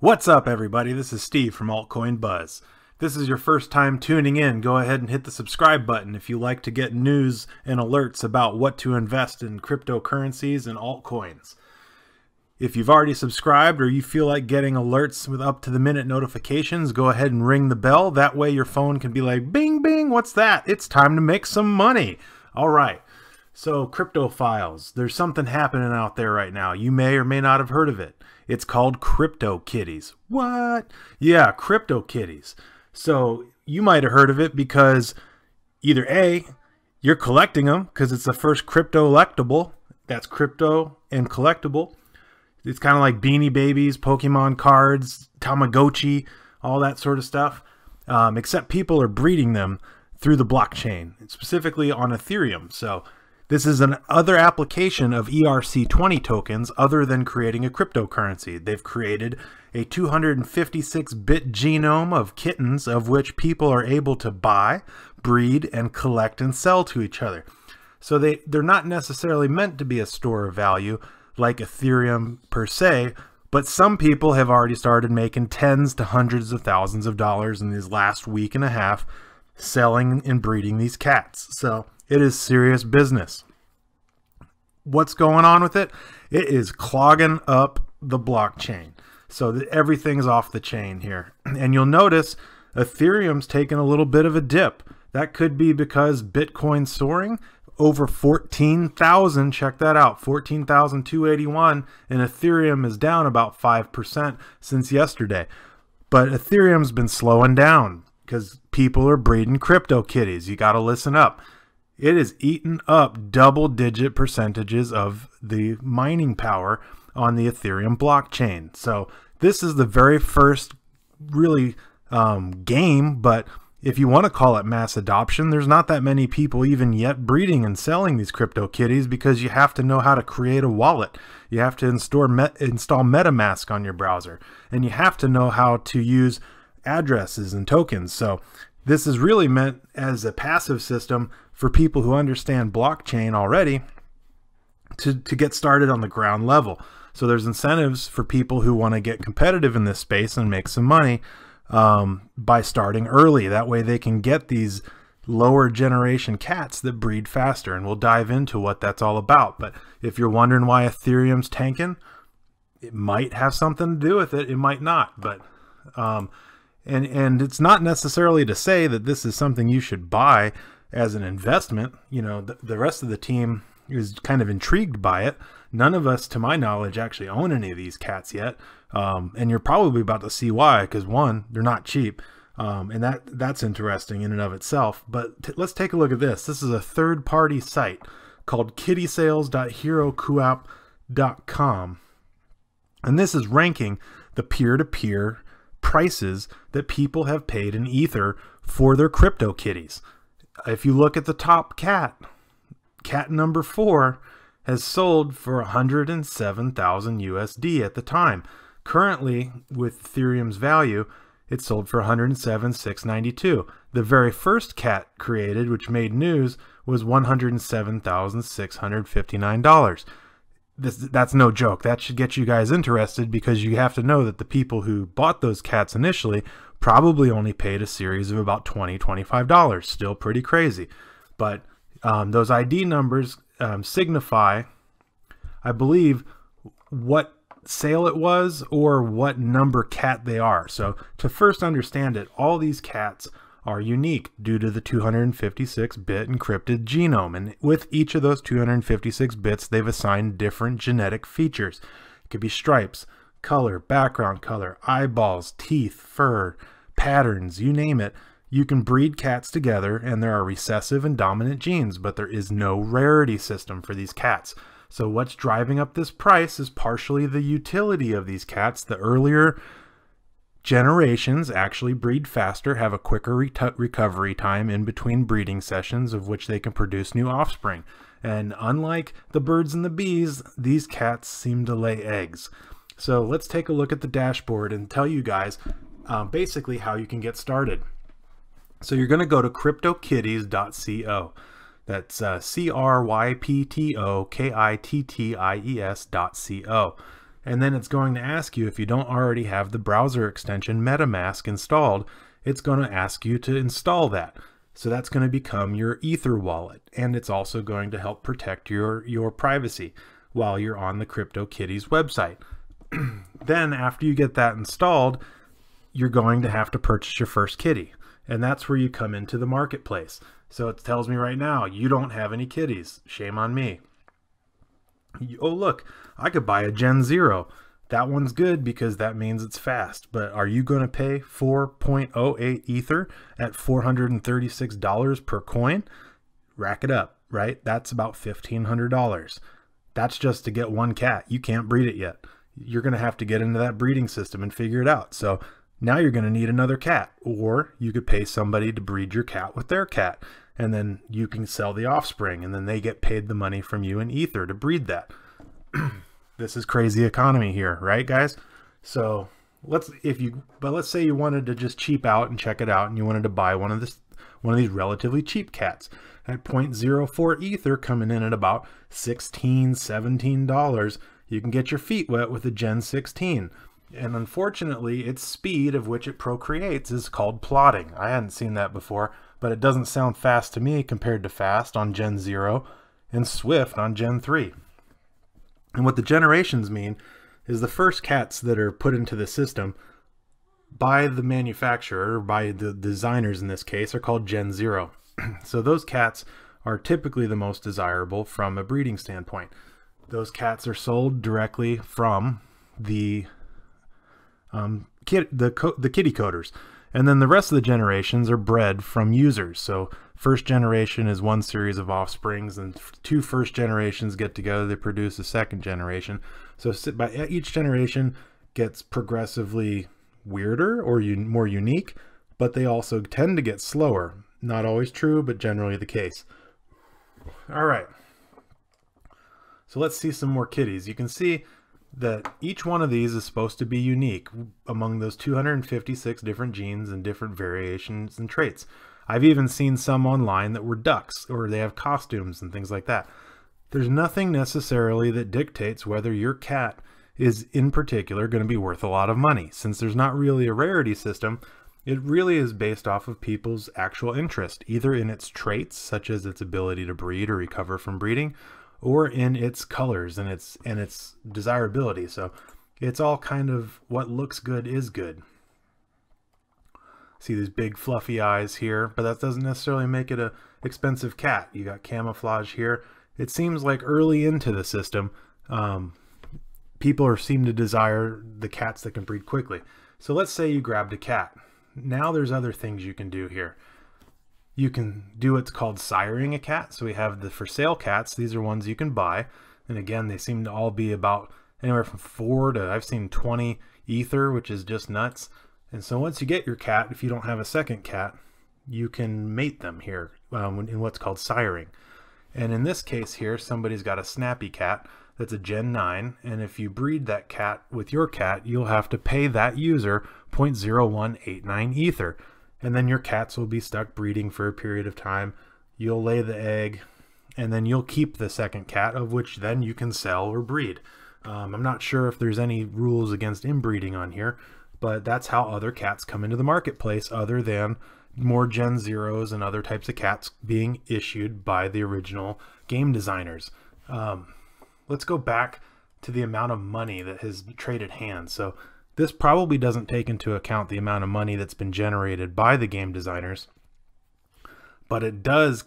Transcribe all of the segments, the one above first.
What's up, everybody? This is Steve from AltCoin Buzz. If this is your first time tuning in, go ahead and hit the subscribe button if you like to get news and alerts about what to invest in cryptocurrencies and altcoins. If you've already subscribed or you feel like getting alerts with up-to-the-minute notifications, go ahead and ring the bell. That way your phone can be like, bing, bing, what's that? It's time to make some money. All right. So, cryptophiles, there's something happening out there right now. You may or may not have heard of it. It's called Crypto Kitties. What? Yeah, Crypto Kitties. So, you might have heard of it because either A, you're collecting them because it's the first crypto-electable. That's crypto and collectible. It's kind of like Beanie Babies, Pokemon cards, Tamagotchi, all that sort of stuff. Except people are breeding them through the blockchain, specifically on Ethereum. So, this is another application of ERC20 tokens other than creating a cryptocurrency. They've created a 256-bit genome of kittens of which people are able to buy, breed, and collect and sell to each other. So they're not necessarily meant to be a store of value like Ethereum per se, but some people have already started making tens to hundreds of thousands of dollars in this last week and a half selling and breeding these cats. So it is serious business. What's going on with it? It is clogging up the blockchain. So everything's off the chain here. And you'll notice Ethereum's taken a little bit of a dip. That could be because Bitcoin's soaring over 14,000. Check that out, 14,281. And Ethereum is down about 5% since yesterday. But Ethereum's been slowing down because people are breeding crypto kitties. You got to listen up. It is eaten up double-digit percentages of the mining power on the Ethereum blockchain. So this is the very first really game, but if you want to call it mass adoption, there's not that many people even yet breeding and selling these crypto kitties because you have to know how to create a wallet. You have to install MetaMask on your browser, and you have to know how to use addresses and tokens. So this is really meant as a passive system for people who understand blockchain already to get started on the ground level. So there's incentives for people who want to get competitive in this space and make some money by starting early. That way they can get these lower generation cats that breed faster, and we'll dive into what that's all about. But if you're wondering why Ethereum's tanking, it might have something to do with it. It might not, but and it's not necessarily to say that this is something you should buy as an investment. You know, the rest of the team is kind of intrigued by it. None of us, to my knowledge, actually own any of these cats yet. And you're probably about to see why, because one, they're not cheap. And that's interesting in and of itself. But let's take a look at this. This is a third-party site called kittysales.herocoop.com. And this is ranking the peer-to-peer prices that people have paid in Ether for their crypto kitties. If you look at the top cat number 4 has sold for 107,000 USD at the time. Currently, with Ethereum's value, it sold for 107,692. The very first cat created, which made news, was $107,659. That's no joke. That should get you guys interested, because you have to know that the people who bought those cats initially probably only paid a series of about $20, $25. Still pretty crazy. But those ID numbers signify, I believe, what sale it was or what number cat they are. So to first understand it, all these cats are unique due to the 256-bit encrypted genome. And with each of those 256 bits, they've assigned different genetic features. It could be stripes, color, background color, eyeballs, teeth, fur, patterns, you name it. You can breed cats together, and there are recessive and dominant genes, but there is no rarity system for these cats. So what's driving up this price is partially the utility of these cats. The earlier generations actually breed faster, have a quicker recovery time in between breeding sessions, of which they can produce new offspring. And unlike the birds and the bees, these cats seem to lay eggs. So let's take a look at the dashboard and tell you guys basically how you can get started. So you're going to go to CryptoKitties.co. That's CryptoKitties.co. And then it's going to ask you, if you don't already have the browser extension MetaMask installed, it's going to ask you to install that. So that's going to become your Ether wallet. And it's also going to help protect your privacy while you're on the CryptoKitties website. Then after you get that installed, you're going to have to purchase your first kitty. And that's where you come into the marketplace. So it tells me right now, you don't have any kitties. Shame on me. Oh, look, I could buy a Gen 0. That one's good because that means it's fast. But are you going to pay 4.08 Ether at $436 per coin? Rack it up, right? That's about $1,500. That's just to get one cat. You can't breed it yet. You're going to have to get into that breeding system and figure it out. So now you're going to need another cat, or you could pay somebody to breed your cat with their cat, and then you can sell the offspring, and then they get paid the money from you in Ether to breed that. This is crazy economy here, right, guys? So let's say you wanted to just cheap out and check it out, and you wanted to buy one of these relatively cheap cats at 0.04 Ether, coming in at about $16, $17. You can get your feet wet with a Gen 16. And unfortunately, its speed of which it procreates is called plotting. I hadn't seen that before, but it doesn't sound fast to me compared to fast on Gen 0 and swift on Gen 3. And what the generations mean is the first cats that are put into the system by the manufacturer, or by the designers in this case, are called Gen 0. So those cats are typically the most desirable from a breeding standpoint. Those cats are sold directly from the kitty coders, and then the rest of the generations are bred from users. So first generation is one series of offsprings, and two first generations get together, they produce a second generation. So by each generation gets progressively weirder or more unique, but they also tend to get slower. Not always true, but generally the case. All right, so let's see some more kitties. You can see that each one of these is supposed to be unique among those 256 different genes and different variations and traits. I've even seen some online that were ducks, or they have costumes and things like that. There's nothing necessarily that dictates whether your cat is in particular going to be worth a lot of money. Since there's not really a rarity system, it really is based off of people's actual interest, either in its traits, such as its ability to breed or recover from breeding, or in its colors and its desirability. So it's all kind of what looks good is good. See these big fluffy eyes here, but that doesn't necessarily make it a expensive cat. You got camouflage here. It seems like early into the system, people seem to desire the cats that can breed quickly. So let's say you grabbed a cat. Now there's other things you can do here. You can do what's called siring a cat. So we have the for sale cats. These are ones you can buy. And again, they seem to all be about anywhere from 4 to, I've seen 20 Ether, which is just nuts. And so once you get your cat, if you don't have a second cat, you can mate them here in what's called siring. And in this case here, somebody's got a snappy cat that's a Gen 9. And if you breed that cat with your cat, you'll have to pay that user 0.0189 Ether. And then your cats will be stuck breeding for a period of time. You'll lay the egg, and then you'll keep the second cat, of which then you can sell or breed. I'm not sure if there's any rules against inbreeding on here, but that's how other cats come into the marketplace, other than more Gen 0s and other types of cats being issued by the original game designers. Let's go back to the amount of money that has traded hands. So this probably doesn't take into account the amount of money that's been generated by the game designers, but it does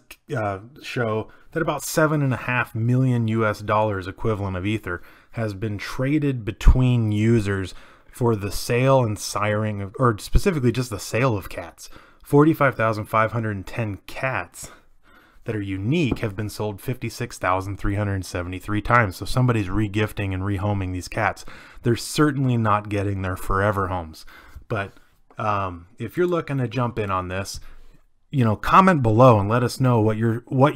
show that about $7.5 million US equivalent of Ether has been traded between users for the sale and siring of, or specifically just the sale of cats. 45,510 cats that are unique have been sold 56,373 times. So somebody's regifting and rehoming these cats. They're certainly not getting their forever homes. But if you're looking to jump in on this, comment below and let us know what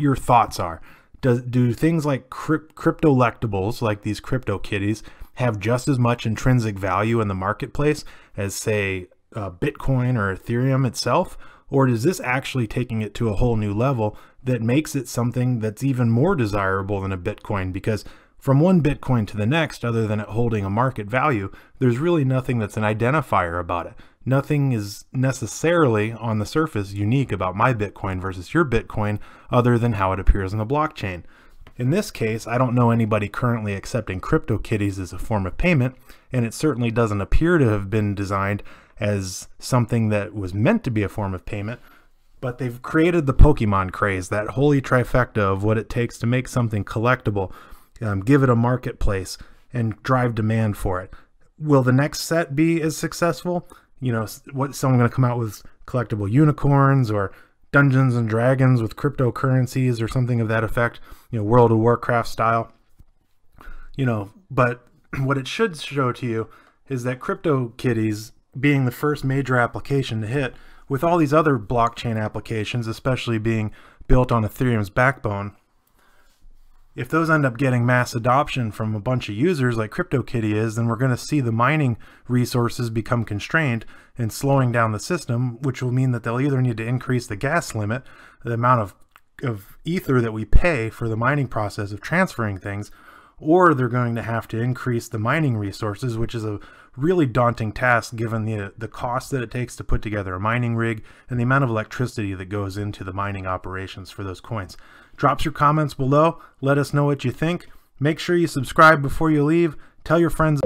your thoughts are. Do things like cryptolectables, like these Crypto Kitties, have just as much intrinsic value in the marketplace as, say, Bitcoin or Ethereum itself? Or is this actually taking it to a whole new level that makes it something that's even more desirable than a Bitcoin? Because From one Bitcoin to the next, other than it holding a market value, there's really nothing that's an identifier about it. Nothing is necessarily on the surface unique about my Bitcoin versus your Bitcoin other than how it appears on the blockchain. In this case, I don't know anybody currently accepting CryptoKitties as a form of payment, and it certainly doesn't appear to have been designed as something that was meant to be a form of payment, but they've created the Pokemon craze, that holy trifecta of what it takes to make something collectible, give it a marketplace, and drive demand for it. Will the next set be as successful? You know, what, someone going to come out with collectible unicorns or Dungeons and Dragons with cryptocurrencies or something of that effect, you know, World of Warcraft style. You know, but what it should show to you is that CryptoKitties, being the first major application to hit, with all these other blockchain applications, especially being built on Ethereum's backbone, if those end up getting mass adoption from a bunch of users like CryptoKitty is, then we're going to see the mining resources become constrained and slowing down the system, which will mean that they'll either need to increase the gas limit, the amount of ether that we pay for the mining process of transferring things, or they're going to have to increase the mining resources, which is a really daunting task given the cost that it takes to put together a mining rig and the amount of electricity that goes into the mining operations for those coins. Drop your comments below. Let us know what you think. Make sure you subscribe before you leave. Tell your friends.